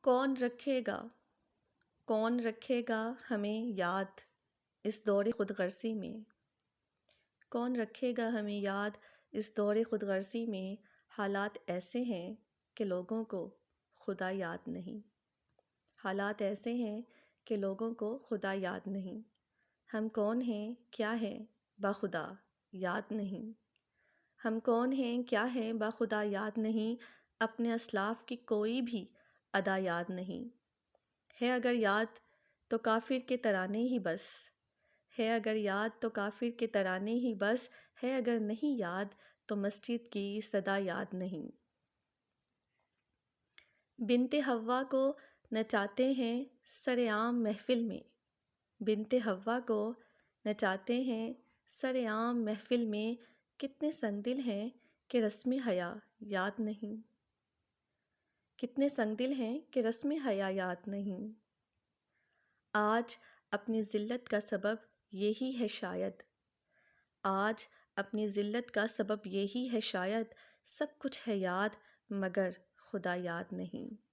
کون رکھے گا ہمیں یاد اس دور خود غرضی میں؟ کون رکھے گا ہمیں یاد اس دور خود غرضی میں؟ حالات ایسے ہیں کہ لوگوں کو خدا یاد نہیں۔ حالات ایسے ہیں کہ لوگوں کو خدا یاد نہیں۔ ہم کون ہیں کیا ہیں باخدا یاد نہیں۔ ہم کون ہیں کیا ہیں باخدا یاد نہیں۔ اپنے اسلاف کی کوئی بھی ادا یاد نہیں۔ ہے اگر یاد تو کافر کے ترانے ہی بس۔ ہے اگر یاد تو کافر کے ترانے ہی بس۔ ہے اگر نہیں یاد تو مسجد کی صدا یاد نہیں۔ بنت حوا کو نچاتے ہیں سر عام محفل میں۔ بنت حوا کو نچاتے ہیں سر عام محفل میں۔ کتنے سنگ دل ہیں کہ رسم حیا یاد نہیں۔ کتنے سنگ دل ہیں کہ رسم حیا یاد نہیں۔ آج اپنی ذلت کا سبب یہی ہے شاید۔ آج اپنی ذلت کا سبب یہی ہے شاید۔ سب کچھ ہے یاد مگر خدا یاد نہیں۔